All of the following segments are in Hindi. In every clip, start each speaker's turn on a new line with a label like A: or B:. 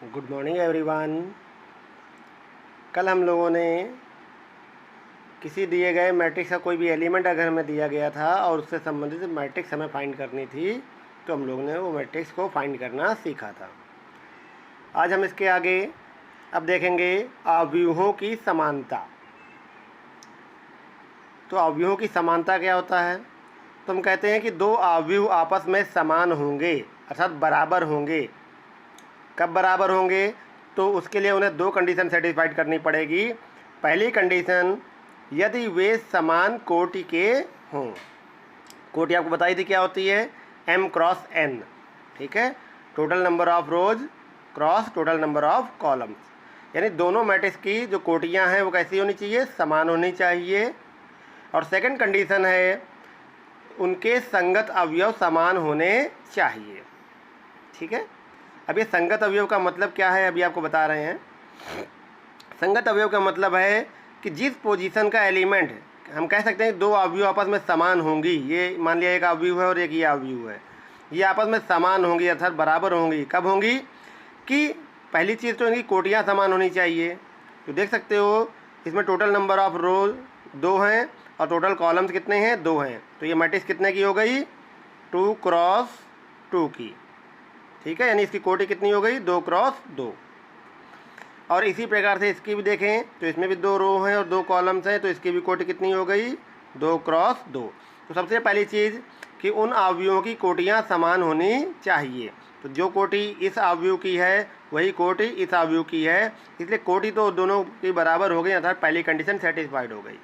A: Good morning everyone. कल हम लोगों ने किसी दिए गए मैट्रिक्स का कोई भी एलिमेंट अगर हमें दिया गया था और उससे संबंधित मैट्रिक्स हमें फाइंड करनी थी तो हम लोगों ने वो मैट्रिक्स को फाइंड करना सीखा था। आज हम इसके आगे अब देखेंगे अवयवों की समानता। तो अवयवों की समानता क्या होता है? तो हम कहते हैं कि दो अवयव आपस में समान होंगे अर्थात बराबर होंगे। कब बराबर होंगे? तो उसके लिए उन्हें दो कंडीशन सेटिस्फाइड करनी पड़ेगी। पहली कंडीशन, यदि वे समान कोटि के हों। कोटि आपको बताई थी क्या होती है? m क्रॉस n, ठीक है। Total number of rose cross total number of columns, यानी दोनों मैट्रिक्स की जो कोटियां हैं वो कैसी होनी चाहिए? समान होनी चाहिए। और सेकंड कंडीशन है उनके संगत अवयव समान होने चाहिए, ठीक है। अब ये संगत अवयव का मतलब क्या है अभी आपको बता रहे हैं। संगत अवयव का मतलब है कि जिस पोजीशन का एलिमेंट, हम कह सकते हैं दो अवयव आपस में समान होंगी। ये मान लिया एक अवयव है और एक ये अवयव है, ये आपस में समान होंगी अर्थात बराबर होंगी। कब होंगी? कि पहली चीज़ तो इनकी कोटियाँ समान होनी चाहिए। तो देख सकते हो इसमें टोटल नंबर ऑफ रोज 2 हैं और टोटल कॉलम्स कितने हैं? 2 हैं। तो ये मैट्रिक्स कितने की हो गई? 2 क्रॉस 2 की, ठीक है। यानी इसकी कोटि कितनी हो गई? 2 क्रॉस 2। और इसी प्रकार से इसकी भी देखें तो इसमें भी 2 रो हैं और 2 कॉलम्स हैं, तो इसकी भी कोटि कितनी हो गई? 2 क्रॉस 2। तो सबसे पहली चीज़ कि उन अवयवों की कोटियाँ समान होनी चाहिए। तो जो कोटि इस अवयव की है वही कोटि इस अवयव की है, इसलिए कोटि तो दोनों की बराबर हो गई अर्थात पहली कंडीशन सेटिस्फाइड हो गई।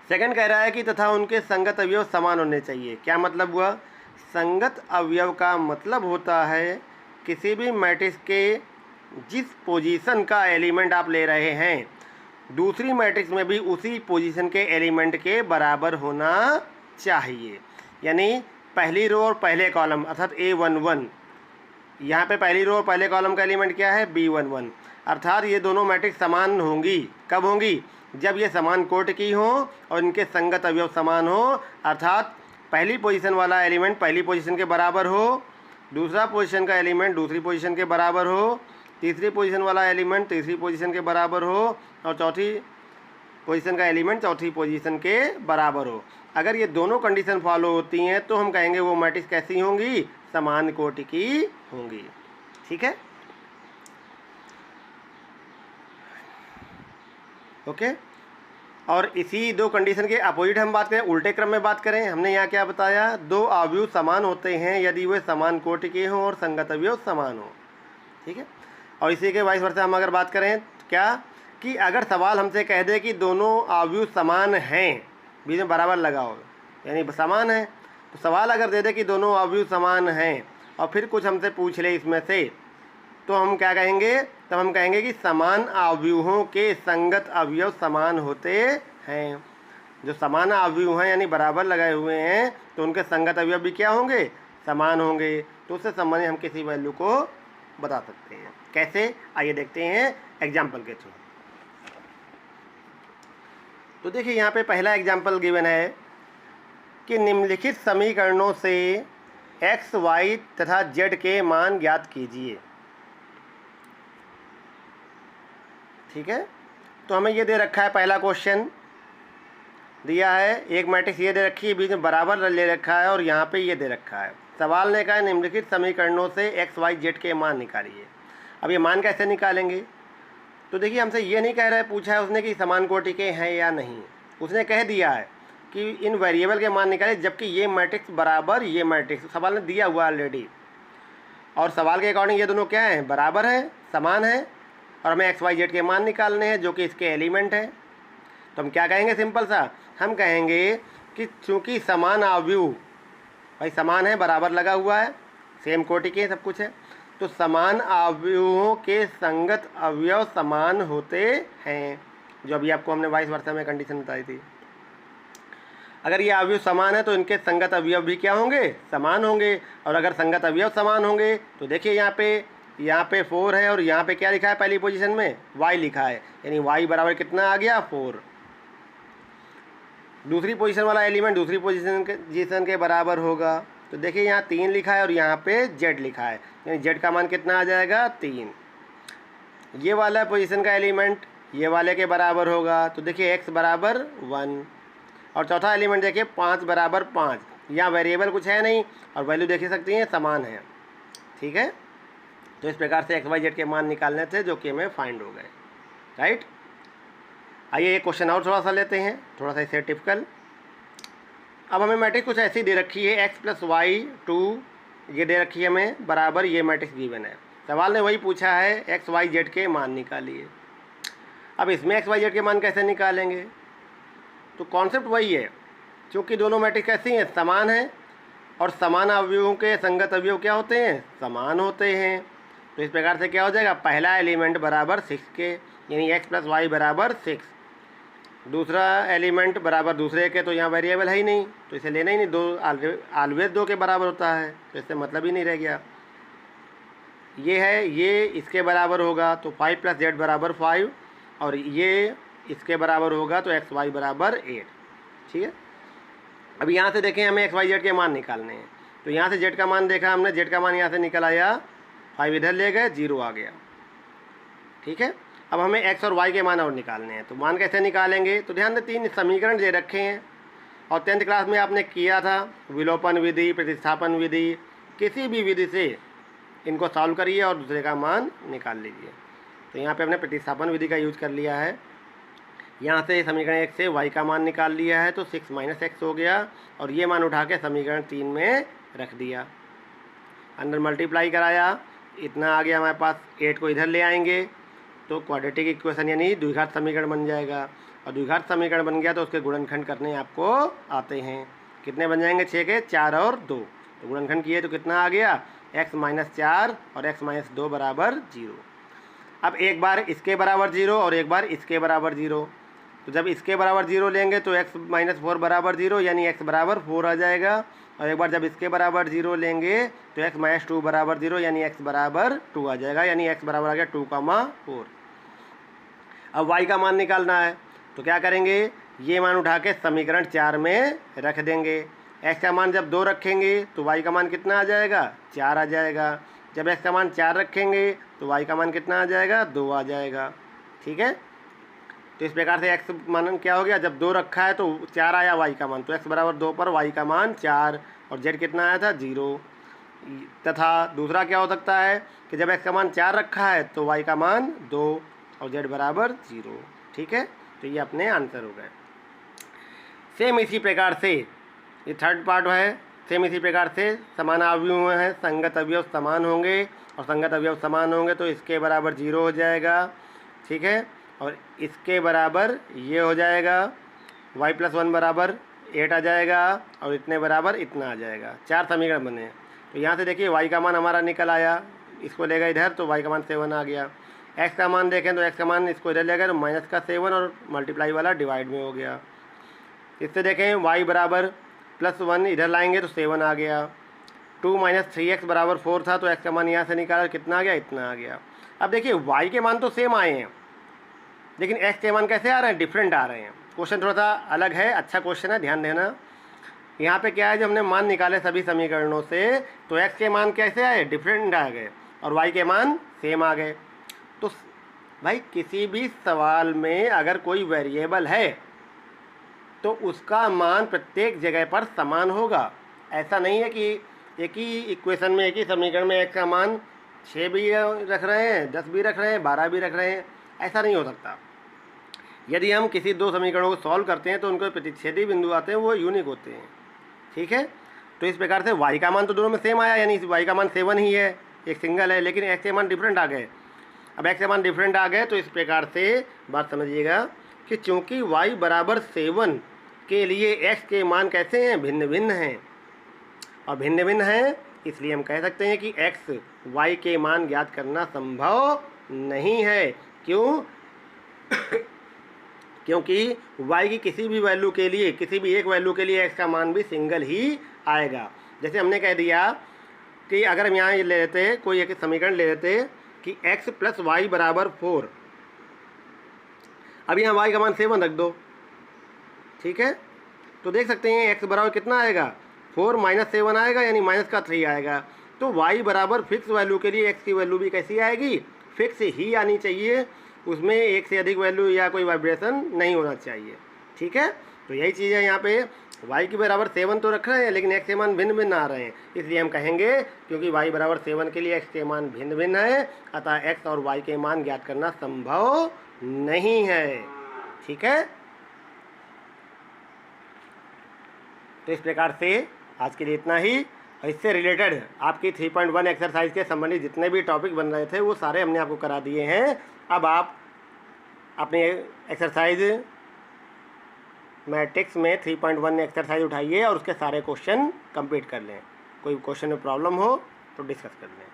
A: सेकंड कह रहा है कि तथा उनके संगत अवयव समान होने चाहिए। क्या मतलब हुआ? संगत अवयव का मतलब होता है किसी भी मैट्रिक्स के जिस पोजीशन का एलिमेंट आप ले रहे हैं दूसरी मैट्रिक्स में भी उसी पोजीशन के एलिमेंट के बराबर होना चाहिए। यानी पहली रो और पहले कॉलम अर्थात A11, यहाँ पे पहली रो और पहले कॉलम का एलिमेंट क्या है? B11, अर्थात ये दोनों मैट्रिक्स समान होंगी। कब होंगी? जब ये समान कोटि की हो और इनके संगत अवयव समान हो, अर्थात पहली पोजीशन वाला एलिमेंट पहली पोजीशन के बराबर हो, दूसरा पोजीशन का एलिमेंट दूसरी पोजीशन के बराबर हो, तीसरी पोजीशन वाला एलिमेंट तीसरी पोजीशन के बराबर हो और चौथी पोजीशन का एलिमेंट चौथी पोजीशन के बराबर हो। अगर ये दोनों कंडीशन फॉलो होती हैं तो हम कहेंगे वो मैट्रिक्स कैसी होंगी? समान कोटि की होंगी, ठीक है। ओके। और इसी दो कंडीशन के अपोजिट हम बात करें, उल्टे क्रम में बात करें, हमने यहाँ क्या बताया? दो अवयव समान होते हैं यदि वे समान कोटि के हों और संगत अवयव समान हो, ठीक है। और इसी के वाइस वर्सा हम अगर बात करें तो क्या कि अगर सवाल हमसे कह दे कि दोनों अवयव समान हैं, बीच में बराबर लगाओ यानी समान है, तो सवाल अगर दे दे कि दोनों अवयव समान हैं और फिर कुछ हमसे पूछ ले इसमें से, तो हम क्या कहेंगे? तब हम कहेंगे कि समान अवयवों के संगत अवयव समान होते हैं। जो समान अवयव हैं यानी बराबर लगाए हुए हैं तो उनके संगत अवयव भी क्या होंगे? समान होंगे। तो उससे संबंधित हम किसी वैल्यू को बता सकते हैं। कैसे? आइए देखते हैं एग्जाम्पल के थ्रू। तो देखिए यहाँ पे पहला एग्जाम्पल गिवन है कि निम्नलिखित समीकरणों से x, y तथा z के मान ज्ञात कीजिए, ठीक है। तो हमें ये दे रखा है, पहला क्वेश्चन दिया है, एक मैट्रिक्स ये दे रखी है, बीच में बराबर ले रखा है और यहाँ पे ये दे रखा है। सवाल ने कहा है निम्नलिखित समीकरणों से x, y, z के मान निकालिए। अब ये मान कैसे निकालेंगे? तो देखिए हमसे ये नहीं कह रहा है, पूछा है उसने कि समान कोटि के हैं या नहीं, उसने कह दिया है कि इन वेरिएबल के मान निकाले, जबकि ये मैट्रिक्स बराबर ये मैट्रिक्स सवाल ने दिया हुआ ऑलरेडी, और सवाल के अकॉर्डिंग ये दोनों क्या हैं? बराबर हैं, समान हैं, और हमें x, y, z के मान निकालने हैं जो कि इसके एलिमेंट हैं। तो हम क्या कहेंगे? सिंपल सा हम कहेंगे कि चूँकि समान अवयव, भाई समान है, बराबर लगा हुआ है, सेम कोटि के सब कुछ है, तो समान अवयवों के संगत अवयव समान होते हैं, जो अभी आपको हमने वाइस वर्सा में कंडीशन बताई थी। अगर ये अवयव समान है तो इनके संगत अवयव भी क्या होंगे? समान होंगे। और अगर संगत अवयव समान होंगे तो देखिए यहाँ पे 4 है और यहाँ पे क्या लिखा है? पहली पोजीशन में y लिखा है, यानी y बराबर कितना आ गया? 4। दूसरी पोजीशन वाला एलिमेंट दूसरी पोजीशन के बराबर होगा, तो देखिए यहाँ 3 लिखा है और यहाँ पे z लिखा है, यानी z का मान कितना आ जाएगा 3। ये वाला पोजीशन का एलिमेंट ये वाले के बराबर होगा, तो देखिए x बराबर 1, और चौथा एलिमेंट देखिए 5 बराबर 5। यहाँ वेरिएबल कुछ है नहीं और वैल्यू देख सकती हैं समान है, ठीक है। तो इस प्रकार से x y z के मान निकालने थे जो कि हमें फाइंड हो गए, राइट। आइए एक क्वेश्चन और थोड़ा सा लेते हैं, थोड़ा सा इसे टिपिकल। अब हमें मैट्रिक्स कुछ ऐसी दे रखी है x + y 2 ये दे रखी है हमें बराबर, ये मैट्रिक्स गिवन है। सवाल ने वही पूछा है x y z के मान निकालिए। अब इसमें x y z के मान कैसे निकालेंगे, तो कॉन्सेप्ट वही है, क्योंकि दोनों मैट्रिक्स कैसी हैं, समान हैं, और समान अवयवों के संगत अवयव क्या होते हैं, समान होते हैं। तो इस प्रकार से क्या हो जाएगा, पहला एलिमेंट बराबर 6 के, यानी x + y बराबर 6, दूसरा एलिमेंट बराबर दूसरे के, तो यहाँ वेरिएबल है ही नहीं तो इसे लेना ही नहीं, 2 ऑलवेज 2 के बराबर होता है, तो इससे मतलब ही नहीं रह गया। ये है, ये इसके बराबर होगा तो 5 + z बराबर 5, और ये इसके बराबर होगा तो x y बराबर 8, ठीक है। अब यहाँ से देखें हमें x y z के मान निकालने हैं, तो यहाँ से z का मान देखा हमने, z का मान यहाँ से निकल आया, 5 इधर ले गए 0 आ गया, ठीक है। अब हमें x और y के मान और निकालने हैं, तो मान कैसे निकालेंगे, तो ध्यान दें 3 समीकरण दे रखे हैं और 10th क्लास में आपने किया था, विलोपन विधि, प्रतिस्थापन विधि, किसी भी विधि से इनको सॉल्व करिए और दूसरे का मान निकाल लीजिए। तो यहाँ पे हमने प्रतिस्थापन विधि का यूज कर लिया है, यहाँ से समीकरण 1 से y का मान निकाल लिया है तो 6 - x हो गया, और ये मान उठा के समीकरण 3 में रख दिया, अंदर मल्टीप्लाई कराया, इतना आ गया हमारे पास। 8 को इधर ले आएंगे तो क्वाड्रेटिक इक्वेशन यानी द्विघात समीकरण बन जाएगा, और द्विघात समीकरण बन गया तो उसके गुणनखंड करने आपको आते हैं। कितने बन जाएंगे, 6 के 4 और 2, तो गुणनखंड किए तो कितना आ गया, x - 4 और x - 2 बराबर 0। अब एक बार इसके बराबर 0 और एक बार इसके बराबर 0, तो जब इसके बराबर 0 लेंगे तो x - 4 बराबर 0 यानी x बराबर 4 आ जाएगा, और एक बार जब इसके बराबर 0 लेंगे तो x - 2 बराबर 0 यानी x बराबर 2 आ जाएगा, यानी x बराबर आ गया 2, 4। अब y का मान निकालना है, तो क्या करेंगे, ये मान उठा के समीकरण 4 में रख देंगे। x का मान जब 2 रखेंगे तो y का मान कितना आ जाएगा, 4 आ जाएगा। जब x का मान 4 रखेंगे तो y का मान कितना आ जाएगा, 2 आ जाएगा, ठीक है। तो इस प्रकार से x मान क्या हो गया, जब 2 रखा है तो 4 आया y का मान, तो x बराबर 2 पर y का मान 4, और z कितना आया था 0। तथा दूसरा क्या हो सकता है कि जब x का मान 4 रखा है तो y का मान 2 और z बराबर 0, ठीक है। तो ये अपने आंसर हो गए। सेम इसी प्रकार से ये थर्ड पार्ट है, सेम इसी प्रकार से समान अवयव हैं, संगत अवयव समान होंगे, और संगत अवयव समान होंगे तो इसके बराबर 0 हो जाएगा, ठीक है, और इसके बराबर ये हो जाएगा, y + 1 बराबर 8 आ जाएगा, और इतने बराबर इतना आ जाएगा। 4 समीकरण बने। तो यहाँ से देखिए y का मान हमारा निकल आया, इसको लेगा इधर तो y का मान 7 आ गया। x का मान देखें तो x का मान इसको इधर लेगा तो -7 और मल्टीप्लाई वाला डिवाइड में हो गया। इससे देखें y बराबर +1 इधर लाएंगे तो 7 आ गया। 2 - 3x बराबर 4 था, तो x का मान यहाँ से निकाला, कितना आ गया, इतना आ गया। अब देखिए y के मान तो सेम आए हैं, लेकिन x के मान कैसे आ रहे हैं, डिफरेंट आ रहे हैं। क्वेश्चन थोड़ा सा अलग है, अच्छा क्वेश्चन है, ध्यान देना। यहाँ पे क्या है, जब हमने मान निकाले सभी समीकरणों से तो x के मान कैसे आए, डिफरेंट आ गए, और y के मान सेम आ गए। तो भाई किसी भी सवाल में अगर कोई वेरिएबल है तो उसका मान प्रत्येक जगह पर समान होगा। ऐसा नहीं है कि एक ही इक्वेशन में, एक ही समीकरण में x का मान 6 भी रख रहे हैं, 10 भी रख रहे हैं, 12 भी रख रहे हैं, ऐसा नहीं हो सकता। यदि हम किसी 2 समीकरणों को सॉल्व करते हैं तो उनको प्रतिच्छेदी बिंदु आते हैं, वो यूनिक होते हैं, ठीक है। तो इस प्रकार से y का मान तो दोनों में सेम आया, यानी y का मान 7 ही है, एक सिंगल है, लेकिन x के मान डिफरेंट आ गए। अब x के मान डिफरेंट आ गए तो इस प्रकार से बात समझिएगा कि चूंकि y बराबर 7 के लिए x के मान कैसे हैं, भिन्न भिन्न हैं, और भिन्न भिन्न हैं इसलिए हम कह सकते हैं कि x y के मान ज्ञात करना संभव नहीं है। क्यों? क्योंकि y की किसी भी वैल्यू के लिए, किसी भी एक वैल्यू के लिए x का मान भी सिंगल ही आएगा। जैसे हमने कह दिया कि अगर हम यहाँ ले लेते, कोई एक समीकरण ले लेते कि x + y बराबर 4, अब यहाँ y का मान 7 रख दो, ठीक है। तो देख सकते हैं x बराबर कितना आएगा, 4 - 7 आएगा, यानी माइनस का 3 आएगा। तो y बराबर फिक्स वैल्यू के लिए x की वैल्यू भी कैसी आएगी, फिक्स ही आनी चाहिए, उसमें एक से अधिक वैल्यू या कोई वाइब्रेशन नहीं होना चाहिए। ठीक है, तो यही चीज़ है यहाँ पे। y की बराबर 7 तो रख रहे हैं, लेकिन x के मान भिन्न भिन्न आ रहे हैं, इसलिए हम कहेंगे क्योंकि y बराबर 7 के लिए x के मान भिन्न भिन्न है, अतः x और y के मान ज्ञात करना संभव नहीं है। ठीक है, तो इस प्रकार से आज के लिए इतना ही। इससे रिलेटेड आपकी 3.1 एक्सरसाइज के संबंधित जितने भी टॉपिक बन रहे थे वो सारे हमने आपको करा दिए हैं। अब आप अपने एक्सरसाइज मैट्रिक्स में 3.1 एक्सरसाइज उठाइए और उसके सारे क्वेश्चन कंप्लीट कर लें। कोई क्वेश्चन में प्रॉब्लम हो तो डिस्कस कर लें।